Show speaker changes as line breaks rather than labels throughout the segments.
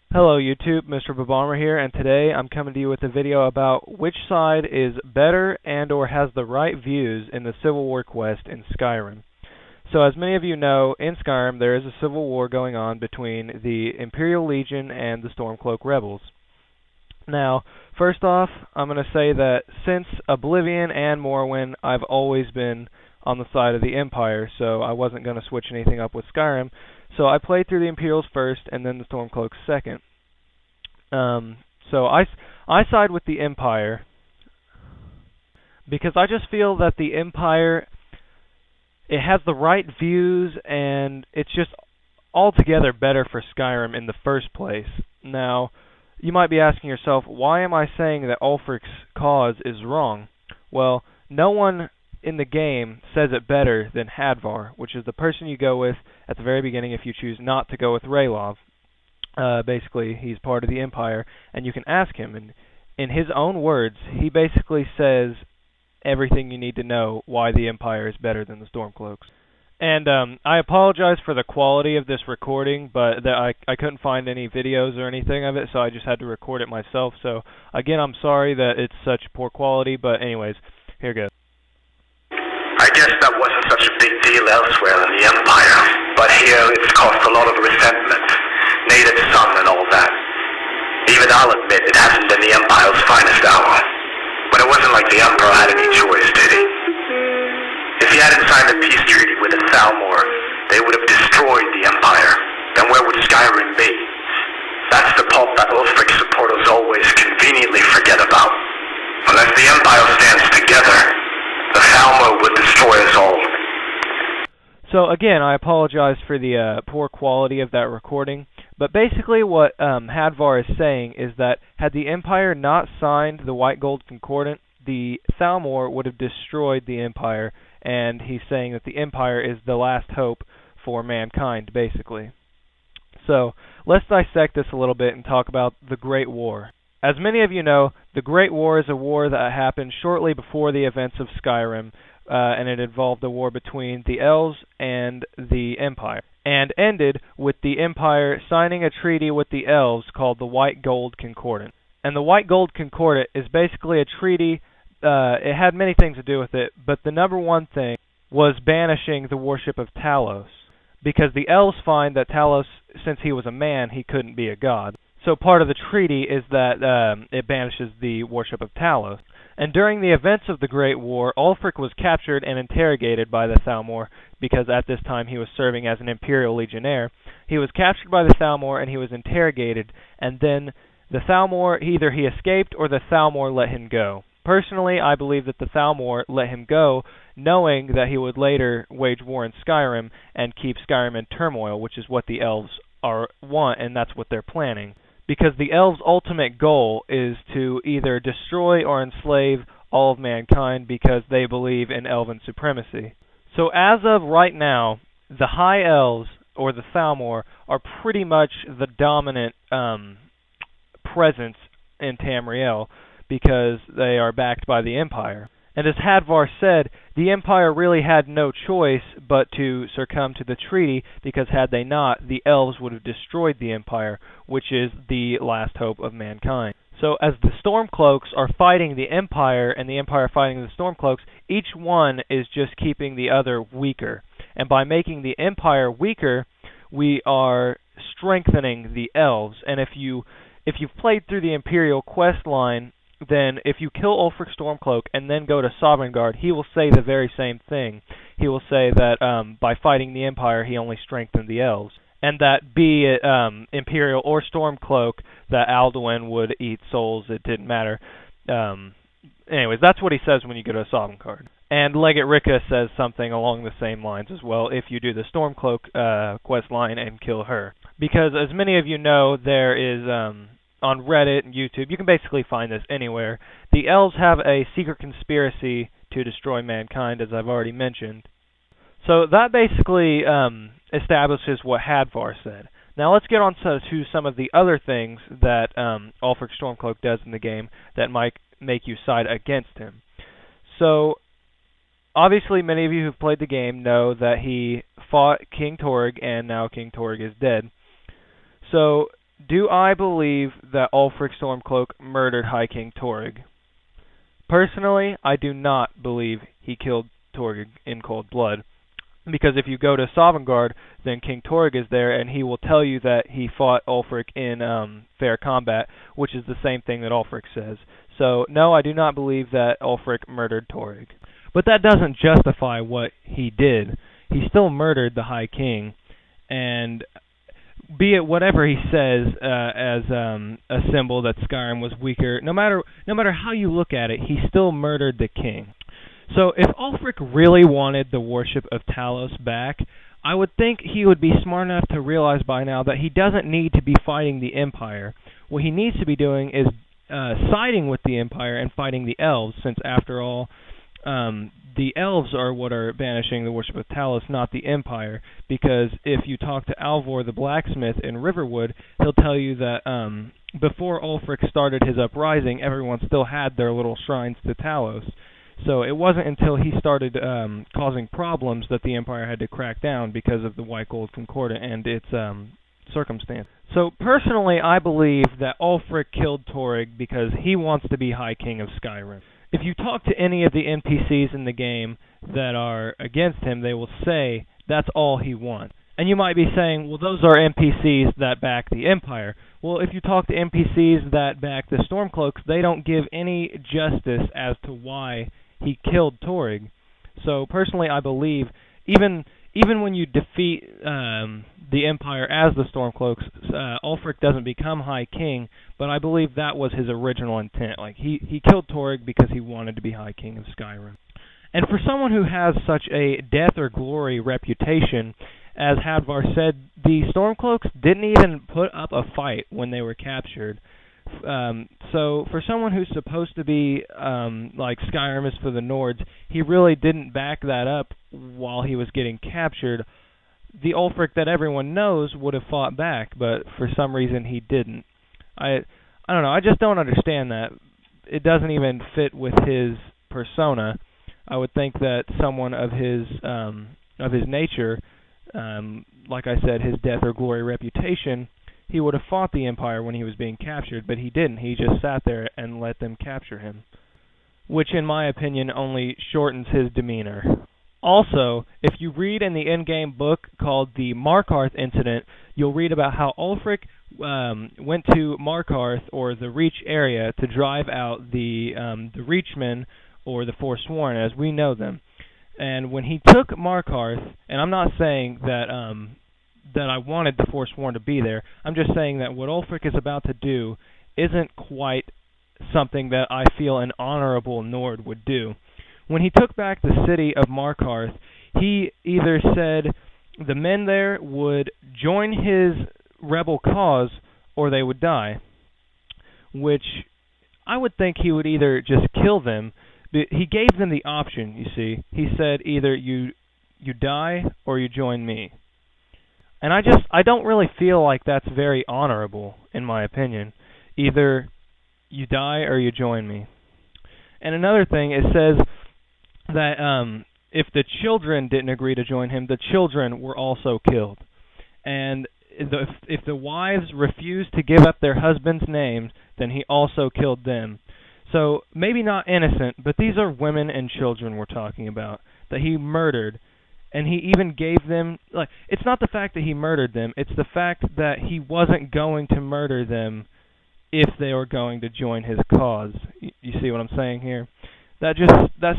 Hello YouTube, Mr. Bomber here, and today I'm coming to you with a video about which side is better and or has the right views in the Civil War quest in Skyrim. So as many of you know, in Skyrim there is a civil war going on between the Imperial Legion and the Stormcloak rebels. Now, first off, I'm going to say that since Oblivion and Morrowind, I've always been on the side of the Empire, so I wasn't going to switch anything up with Skyrim. So I played through the Imperials first, and then the Stormcloaks second. So I side with the Empire because I just feel that the Empire, it has the right views, and it's just altogether better for Skyrim in the first place. Now, you might be asking yourself, why am I saying that Ulfric's cause is wrong? Well, no one in the game says it better than Hadvar, which is the person you go with at the very beginning if you choose not to go with Raylov. Basically, he's part of the Empire, and you can ask him, and in his own words, he basically says everything you need to know why the Empire is better than the Stormcloaks. And I apologize for the quality of this recording, but I couldn't find any videos or anything of it, so I just had to record it myself. So, again, I'm sorry that it's such poor quality, but anyways, here goes.
I guess that wasn't such a big deal elsewhere in the Empire, but here it's caused a lot of resentment, native son and all that. Even I'll admit it hasn't been the Empire's finest hour, but it wasn't like the Emperor had any choice, did he? If he hadn't signed a peace treaty with the Thalmor, they would have destroyed the Empire. Then where would Skyrim be? That's the pulp that Ulfric supporters always conveniently forget about. Unless the Empire stands together, the Thalmor would destroy us all.
So again, I apologize for the poor quality of that recording, but basically what Hadvar is saying is that had the Empire not signed the White Gold Concordant, the Thalmor would have destroyed the Empire, and he's saying that the Empire is the last hope for mankind, basically. So, let's dissect this a little bit and talk about the Great War. As many of you know, the Great War is a war that happened shortly before the events of Skyrim, and it involved a war between the Elves and the Empire, and ended with the Empire signing a treaty with the Elves called the White Gold Concordant. And the White Gold Concordant is basically a treaty. It had many things to do with it, but the number one thing was banishing the worship of Talos, because the Elves find that Talos, since he was a man, he couldn't be a god. So part of the treaty is that it banishes the worship of Talos. And during the events of the Great War, Ulfric was captured and interrogated by the Thalmor, because at this time he was serving as an Imperial Legionnaire. He was captured by the Thalmor and he was interrogated, and then the Thalmor, either he escaped or the Thalmor let him go. Personally, I believe that the Thalmor let him go, knowing that he would later wage war in Skyrim and keep Skyrim in turmoil, which is what the Elves want, and that's what they're planning. Because the Elves' ultimate goal is to either destroy or enslave all of mankind because they believe in Elven supremacy. So as of right now, the High Elves, or the Thalmor, are pretty much the dominant presence in Tamriel, because they are backed by the Empire. And as Hadvar said, the Empire really had no choice but to succumb to the treaty, because had they not, the Elves would have destroyed the Empire, which is the last hope of mankind. So as the Stormcloaks are fighting the Empire, and the Empire fighting the Stormcloaks, each one is just keeping the other weaker. And by making the Empire weaker, we are strengthening the Elves. And if you've played through the Imperial quest line, then if you kill Ulfric Stormcloak and then go to Sovngarde, he will say the very same thing. He will say that by fighting the Empire, he only strengthened the Elves. And that be it Imperial or Stormcloak, that Alduin would eat souls, it didn't matter. Anyways, that's what he says when you go to Sovngarde. And Legate Rika says something along the same lines as well if you do the Stormcloak quest line and kill her. Because as many of you know, there is on Reddit and YouTube, you can basically find this anywhere. The Elves have a secret conspiracy to destroy mankind, as I've already mentioned. So that basically establishes what Hadvar said. Now let's get on to some of the other things that Ulfric Stormcloak does in the game that might make you side against him. So obviously many of you who've played the game know that he fought King Torg, and now King Torg is dead. So Do I believe that Ulfric Stormcloak murdered High King Torygg? Personally, I do not believe he killed Torygg in cold blood. Because if you go to Sovngarde, then King Torygg is there, and he will tell you that he fought Ulfric in fair combat, which is the same thing that Ulfric says. So, no, I do not believe that Ulfric murdered Torygg. But that doesn't justify what he did. He still murdered the High King, and be it whatever he says as a symbol that Skyrim was weaker, no matter how you look at it, he still murdered the king. So if Ulfric really wanted the worship of Talos back, I would think he would be smart enough to realize by now that he doesn't need to be fighting the Empire. What he needs to be doing is siding with the Empire and fighting the elves, since after all, the elves are what are banishing the worship of Talos, not the Empire, because if you talk to Alvor the blacksmith in Riverwood, he'll tell you that before Ulfric started his uprising, everyone still had their little shrines to Talos. So it wasn't until he started causing problems that the Empire had to crack down because of the White Gold Concordat and its circumstance. So personally, I believe that Ulfric killed Torygg because he wants to be High King of Skyrim. If you talk to any of the NPCs in the game that are against him, they will say that's all he wants. And you might be saying, well, those are NPCs that back the Empire. Well, if you talk to NPCs that back the Stormcloaks, they don't give any justice as to why he killed Torygg. So personally, I believe even when you defeat the Empire as the Stormcloaks, Ulfric doesn't become High King, but I believe that was his original intent. Like he killed Torygg because he wanted to be High King of Skyrim. And for someone who has such a death or glory reputation, as Hadvar said, the Stormcloaks didn't even put up a fight when they were captured. So for someone who's supposed to be like Skyrim is for the Nords, he really didn't back that up while he was getting captured. The Ulfric that everyone knows would have fought back, but for some reason he didn't. I don't know. I just don't understand that. It doesn't even fit with his persona. I would think that someone of his nature, like I said, his death or glory reputation, he would have fought the Empire when he was being captured, but he didn't. He just sat there and let them capture him, which in my opinion only shortens his demeanor. Also, if you read in the in-game book called the Markarth Incident, you'll read about how Ulfric went to Markarth, or the Reach area, to drive out the Reachmen, or the Forsworn, as we know them. And when he took Markarth, and I'm not saying that that I wanted the Forsworn to be there, I'm just saying that what Ulfric is about to do isn't quite something that I feel an honorable Nord would do. When he took back the city of Markarth, he either said the men there would join his rebel cause or they would die, which I would think he would either just kill them. He gave them the option, you see. He said either you die or you join me. And I don't really feel like that's very honorable, in my opinion. Either you die or you join me. And another thing, it says that if the children didn't agree to join him, the children were also killed. And if the wives refused to give up their husbands' names, then he also killed them. So maybe not innocent, but these are women and children we're talking about that he murdered. And he even gave them, like, it's not the fact that he murdered them, it's the fact that he wasn't going to murder them if they were going to join his cause. You see what I'm saying here? That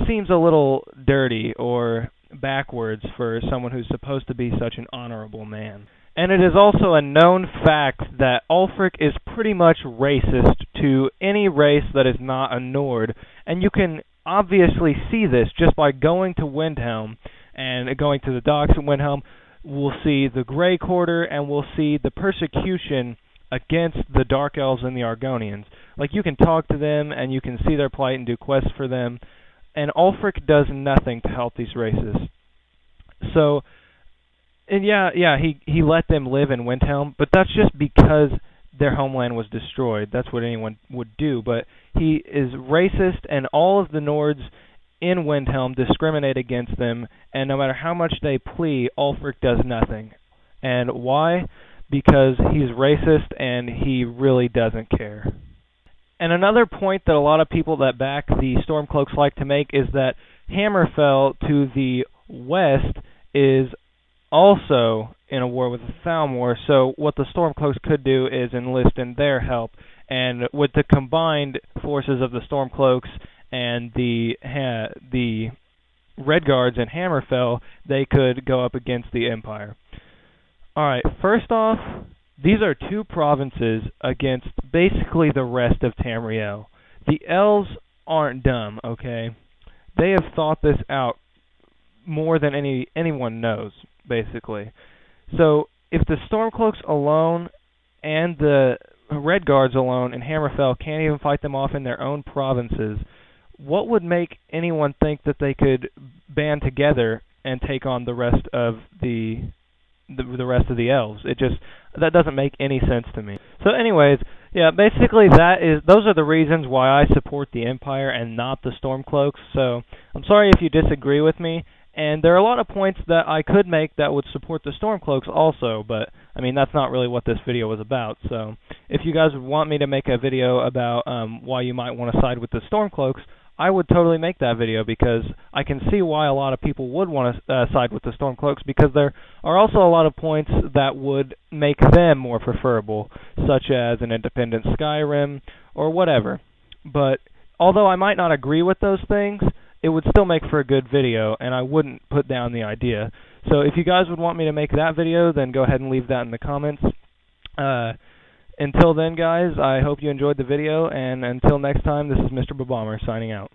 seems a little dirty or backwards for someone who's supposed to be such an honorable man. And it is also a known fact that Ulfric is pretty much racist to any race that is not a Nord, and you can obviously see this just by going to Windhelm and going to the docks at Windhelm. We'll see the Grey Quarter, and we'll see the persecution against the Dark Elves and the Argonians. Like, you can talk to them, and you can see their plight and do quests for them, and Ulfric does nothing to help these races. So, and he let them live in Windhelm, but that's just because their homeland was destroyed. That's what anyone would do, but he is racist, and all of the Nords in Windhelm discriminate against them, and no matter how much they plea, Ulfric does nothing. And why? because he's racist and he really doesn't care. And another point that a lot of people that back the Stormcloaks like to make is that Hammerfell to the west is also in a war with the Thalmor, so what the Stormcloaks could do is enlist in their help, and with the combined forces of the Stormcloaks and the Red Guards in Hammerfell, they could go up against the Empire. Alright, first off, these are two provinces against basically the rest of Tamriel. The elves aren't dumb, okay? They have thought this out more than anyone knows, basically. So, if the Stormcloaks alone and the Red Guards alone in Hammerfell can't even fight them off in their own provinces, what would make anyone think that they could band together and take on the rest of the rest of the elves? That doesn't make any sense to me. So anyways, yeah, basically those are the reasons why I support the Empire and not the Stormcloaks. So I'm sorry if you disagree with me, and there are a lot of points that I could make that would support the Stormcloaks also, but I mean that's not really what this video was about. So if you guys want me to make a video about why you might want to side with the Stormcloaks, I would totally make that video, because I can see why a lot of people would want to side with the Stormcloaks, because there are also a lot of points that would make them more preferable, such as an independent Skyrim or whatever. But although I might not agree with those things, it would still make for a good video, and I wouldn't put down the idea. So if you guys would want me to make that video, then go ahead and leave that in the comments. Until then, guys, I hope you enjoyed the video, and until next time, this is Mr. Bomber signing out.